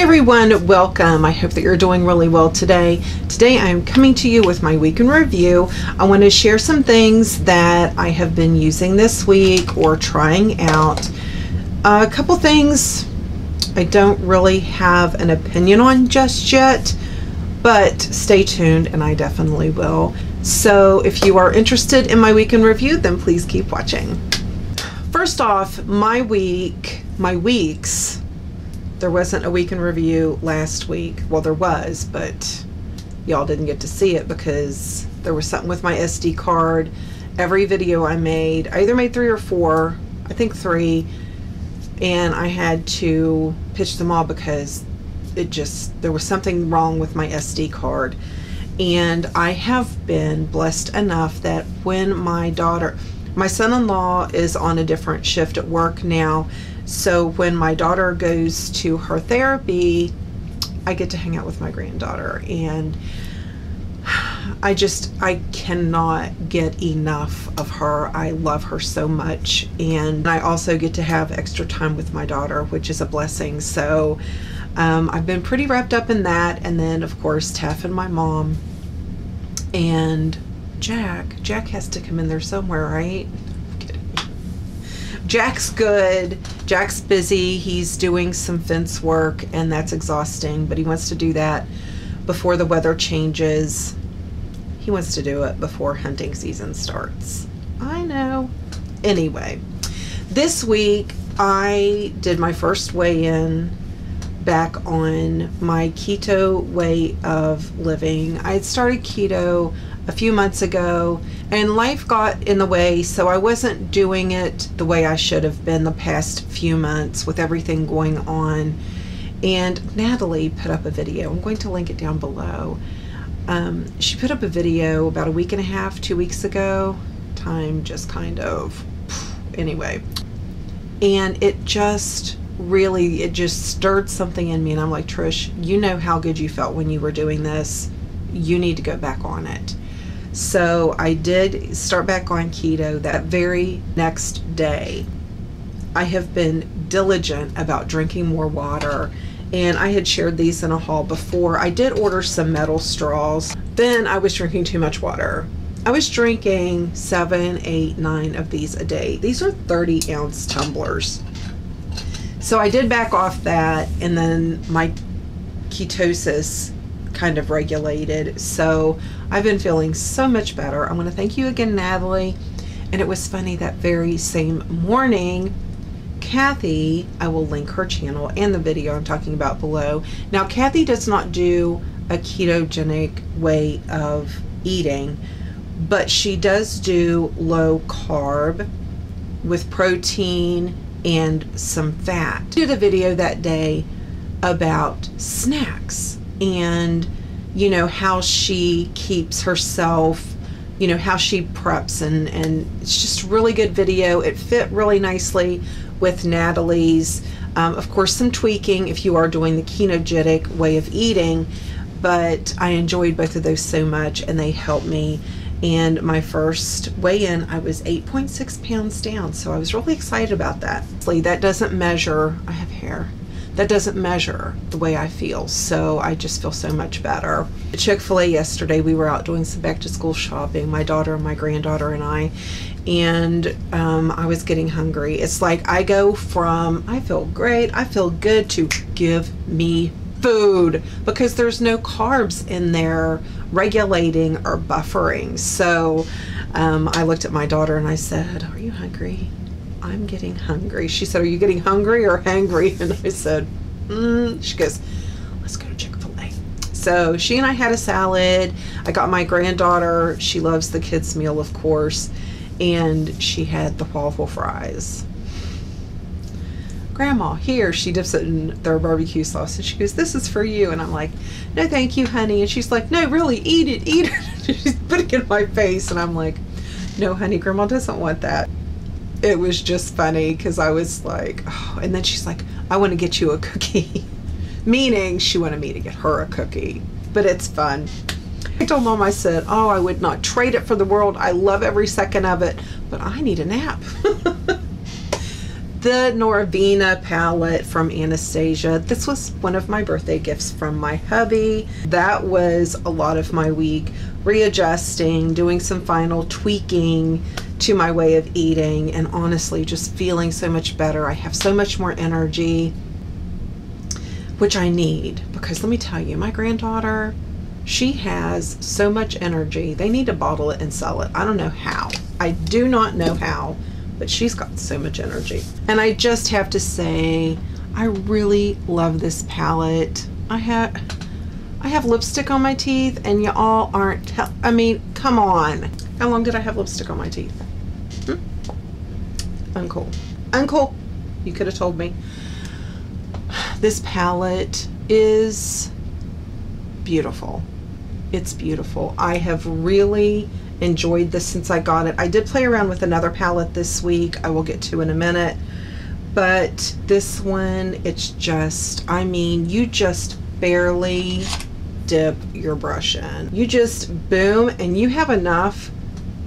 Hi everyone, welcome. I hope that you're doing really well today. Today I'm coming to you with my week in review. I want to share some things that I have been using this week or trying out. A couple things I don't really have an opinion on just yet, but stay tuned and I definitely will. So if you are interested in my week in review, then please keep watching. First off, my weeks. There wasn't a week in review last week. Well, there was, but y'all didn't get to see it because there was something with my SD card. Every video I either made 3 or 4, I think 3, and I had to pitch them all because there was something wrong with my SD card. And I have been blessed enough that when my son-in-law is on a different shift at work now, so when my daughter goes to her therapy, I get to hang out with my granddaughter, and I cannot get enough of her. I love her so much, and I also get to have extra time with my daughter, which is a blessing. So I've been pretty wrapped up in that, and then of course Tef and my mom and Jack has to come in there somewhere, right? Jack's good. Jack's busy. He's doing some fence work and that's exhausting, but he wants to do that before the weather changes. He wants to do it before hunting season starts. I know. Anyway, this week I did my first weigh-in back on my keto way of living. I had started keto a few months ago and life got in the way, so I wasn't doing it the way I should have been the past few months with everything going on. And Nathalie put up a video. I'm going to link it down below. She put up a video about a week and a half, 2 weeks ago. Time just kind of, anyway. And it just stirred something in me, and I'm like, Trish, you know how good you felt when you were doing this. You need to go back on it. So I did start back on keto that very next day. I have been diligent about drinking more water, and I had shared these in a haul before. I did order some metal straws. Then I was drinking too much water. I was drinking 7, 8, 9 of these a day. These are 30-ounce tumblers. So I did back off that, and then my ketosis kind of regulated. So I've been feeling so much better. I want to thank you again, Nathalie. And it was funny, that very same morning, Kathy, I will link her channel and the video I'm talking about below. Now, Kathy does not do a ketogenic way of eating, but she does do low carb with protein and some fat. I did a video that day about snacks and, you know, how she keeps herself, you know, how she preps, and it's just a really good video. It fit really nicely with Nathalie's. Of course, some tweaking if you are doing the ketogenic way of eating, but I enjoyed both of those so much, and they helped me. And my first weigh-in, I was 8.6 pounds down, so I was really excited about that. That doesn't measure, I have hair, that doesn't measure the way I feel, so I just feel so much better. At Chick-fil-A yesterday, we were out doing some back-to-school shopping, my daughter and my granddaughter and I was getting hungry. It's like I go from, I feel great, I feel good, to give me food, because there's no carbs in there regulating or buffering. So I looked at my daughter and I said, are you hungry? I'm getting hungry. She said, are you getting hungry or hangry? And I said, She goes, let's go to Chick-fil-A. So she and I had a salad. I got my granddaughter, she loves the kids meal, of course, and she had the waffle fries. Grandma, here, she dips it in their barbecue sauce, and she goes, this is for you. And I'm like, no thank you, honey. And she's like, no, really, eat it. She's putting it in my face, and I'm like, no honey, Grandma doesn't want that. It was just funny because I was like, oh. And then she's like, I want to get you a cookie. Meaning she wanted me to get her a cookie, but it's fun. I told Mom, I said, oh, I would not trade it for the world. I love every second of it, but I need a nap. the Norvina palette from Anastasia. This was one of my birthday gifts from my hubby. That was a lot of my week, readjusting, doing some final tweaking to my way of eating, and honestly just feeling so much better. I have so much more energy, which I need, because let me tell you, my granddaughter, she has so much energy. They need to bottle it and sell it. I don't know how. I do not know how, but she's got so much energy. And I just have to say, I really love this palette. I have lipstick on my teeth, and y'all aren't, I mean, come on. How long did I have lipstick on my teeth? Uncool. Uncool. You could have told me. This palette is beautiful. It's beautiful. I have really enjoyed this since I got it. I did play around with another palette this week I will get to in a minute, but this one, it's just, I mean, you just barely dip your brush in. You just boom, and you have enough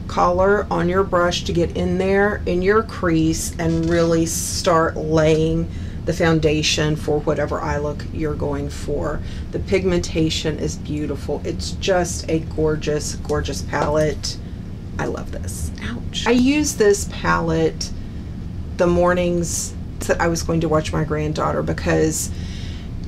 color on your brush to get in there in your crease and really start laying the foundation for whatever eye look you're going for. The pigmentation is beautiful. It's just a gorgeous, gorgeous palette. I love this. Ouch. I use this palette the mornings that I was going to watch my granddaughter, because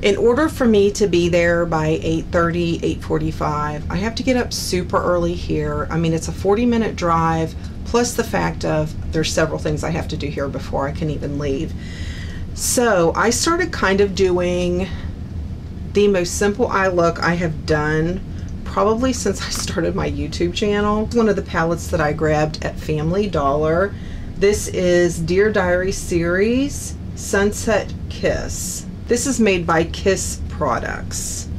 in order for me to be there by 8:30, 8:45, I have to get up super early here. I mean, it's a 40-minute drive, plus the fact of there's several things I have to do here before I can even leave. So I started kind of doing the most simple eye look I have done probably since I started my YouTube channel. One of the palettes that I grabbed at Family Dollar. This is Dear Diary Series Sunset Kiss. This is made by Kiss Products.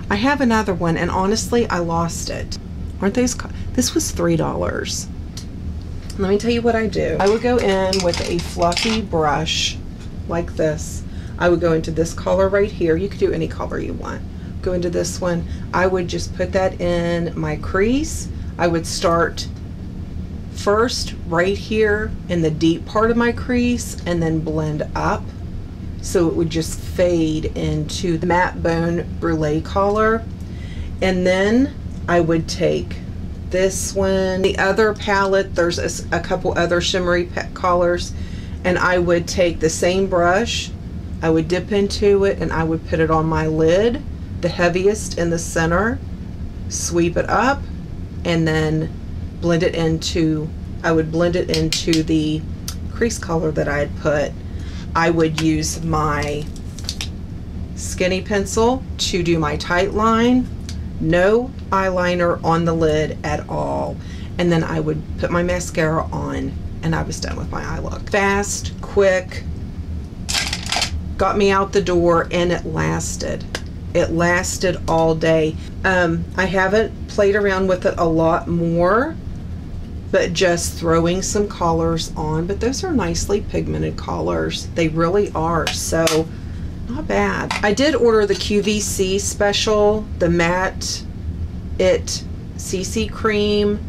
I have another one, and honestly, I lost it. Aren't these? This was $3. Let me tell you what I do. I would go in with a fluffy brush like this. I would go into this color right here. You could do any color you want. Go into this one. I would just put that in my crease. I would start first right here in the deep part of my crease and then blend up, so it would just fade into the matte bone brulee color. And then I would take this one, the other palette, there's a couple other shimmery colors, and I would take the same brush, I would dip into it, and I would put it on my lid, the heaviest in the center, sweep it up, and then blend it into, I would blend it into the crease color that I had put. I would use my skinny pencil to do my tight line. No eyeliner on the lid at all, and then I would put my mascara on, and I was done with my eye look. Fast, quick, got me out the door, and it lasted. It lasted all day. I haven't played around with it a lot more, but just throwing some colors on, but those are nicely pigmented colors. They really are, so not bad. I did order the QVC special, the matte It CC cream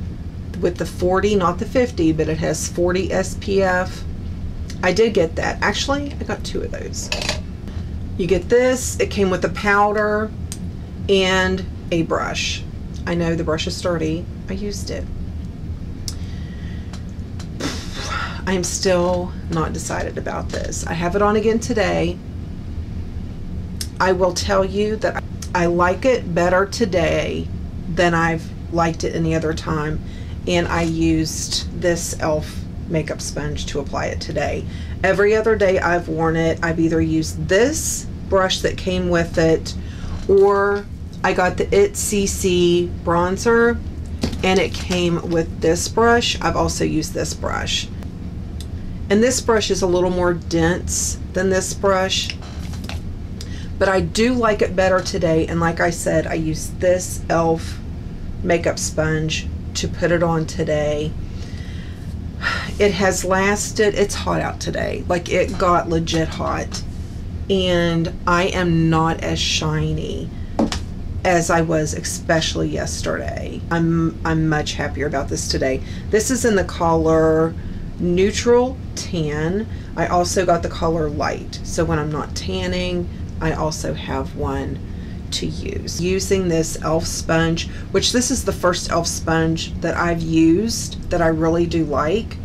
with the 40, not the 50, but it has 40 SPF. I did get that. Actually, I got two of those. You get this, it came with a powder and a brush. I know the brush is sturdy. I used it. I'm still not decided about this. I have it on again today. I will tell you that I like it better today than I've liked it any other time, and I used this E.L.F. makeup sponge to apply it today. Every other day I've worn it, I've either used this brush that came with it, or I got the It CC bronzer and it came with this brush. I've also used this brush, and this brush is a little more dense than this brush, but I do like it better today. And like I said, I used this E.L.F. makeup sponge to put it on today. It has lasted, it's hot out today, like it got legit hot, and I am not as shiny as I was, especially yesterday. I'm much happier about this today. This is in the color neutral tan. I also got the color light, so when I'm not tanning, I also have one to use. Using this E.L.F sponge, which this is the first E.L.F sponge that I've used that I really do like.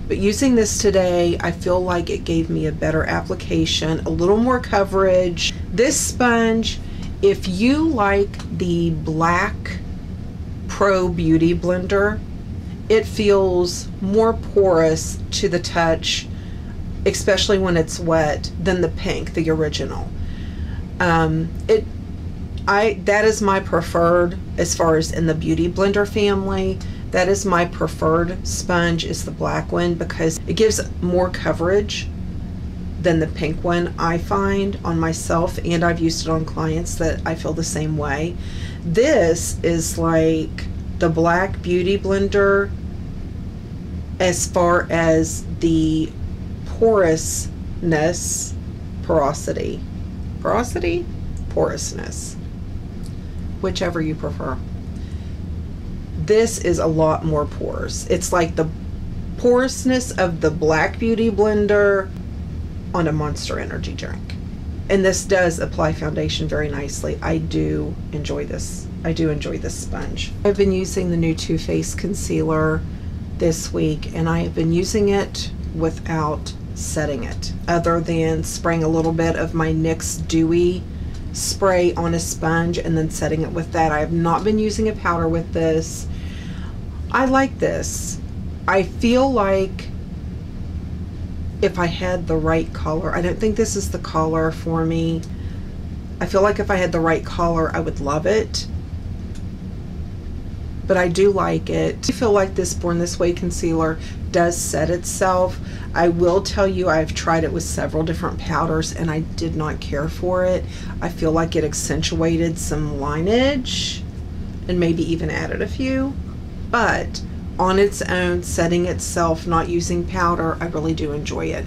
But using this today, I feel like it gave me a better application, a little more coverage. This sponge, if you like the black Pro Beauty Blender, it feels more porous to the touch, especially when it's wet, than the pink, the original. That is my preferred, as far as in the Beauty Blender family, that is my preferred sponge, is the black one, because it gives more coverage than the pink one, I find, on myself, and I've used it on clients that I feel the same way. This is like the black Beauty Blender as far as the porousness, porousness, whichever you prefer. This is a lot more porous. It's like the porousness of the black Beauty Blender on a Monster Energy drink. And this does apply foundation very nicely. I do enjoy this. I do enjoy this sponge. I've been using the new Too Faced concealer this week, and I have been using it without setting it, other than spraying a little bit of my NYX Dewy spray on a sponge and then setting it with that. I have not been using a powder with this. I like this. I feel like if I had the right color, I don't think this is the color for me. I feel like if I had the right color, I would love it. But I do like it. I feel like this Born This Way concealer does set itself. I will tell you, I've tried it with several different powders and I did not care for it. I feel like it accentuated some lineage and maybe even added a few. But on its own, setting itself, not using powder, I really do enjoy it.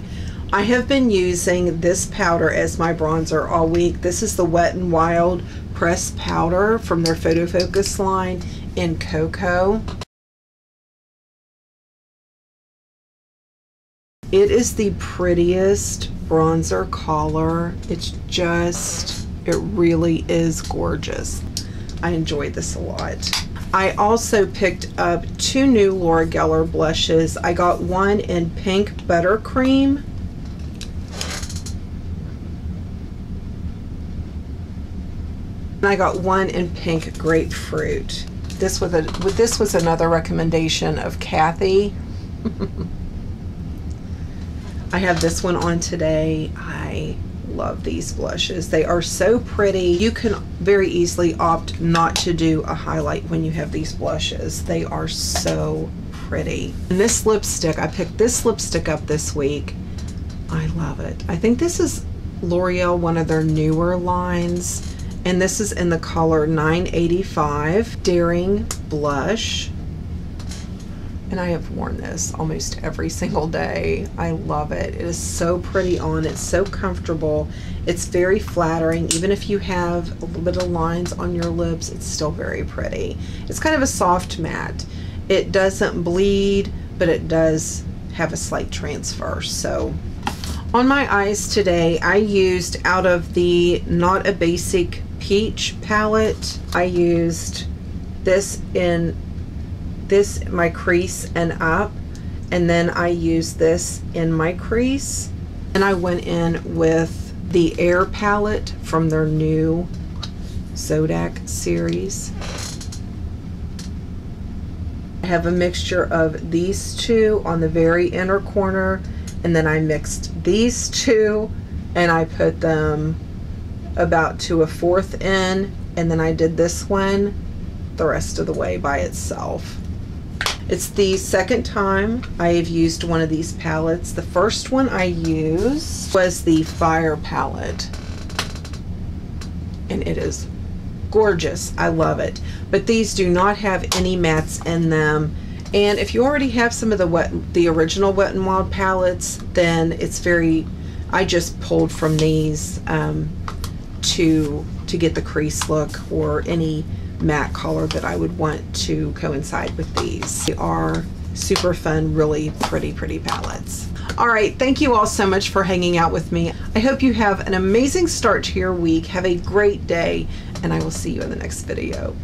I have been using this powder as my bronzer all week. This is the Wet n Wild pressed powder from their Photo Focus line in Cocoa. It is the prettiest bronzer color. It's just, it really is gorgeous. I enjoyed this a lot. I also picked up 2 new Laura Geller blushes. I got one in Pink Buttercream. And I got one in Pink Grapefruit. This was another recommendation of Kathy. I have this one on today. I love these blushes. They are so pretty. You can very easily opt not to do a highlight when you have these blushes. They are so pretty. And this lipstick, I picked this lipstick up this week. I love it. I think this is L'Oreal, one of their newer lines. And this is in the color 985 Daring Blush. And I have worn this almost every single day. I love it. It is so pretty on. It's so comfortable. It's very flattering. Even if you have a little bit of lines on your lips, it's still very pretty. It's kind of a soft matte. It doesn't bleed, but it does have a slight transfer. So on my eyes today, I used, out of the Not a Basic Peach palette, I used this in my crease and up, and then I used this in my crease, and I went in with the Air palette from their new Zodak series. I have a mixture of these two on the very inner corner, and then I mixed these two and I put them about to a 1/4 in, and then I did this one the rest of the way by itself. It's the second time I have used one of these palettes. The first one I used was the Fire palette, and it is gorgeous. I love it. But these do not have any mattes in them. And if you already have some of the original Wet n Wild palettes, then it's very, I just pulled from these to get the crease look or any matte color that I would want to coincide with these. They are super fun, really pretty palettes. All right, thank you all so much for hanging out with me. I hope you have an amazing start to your week. Have a great day, and I will see you in the next video.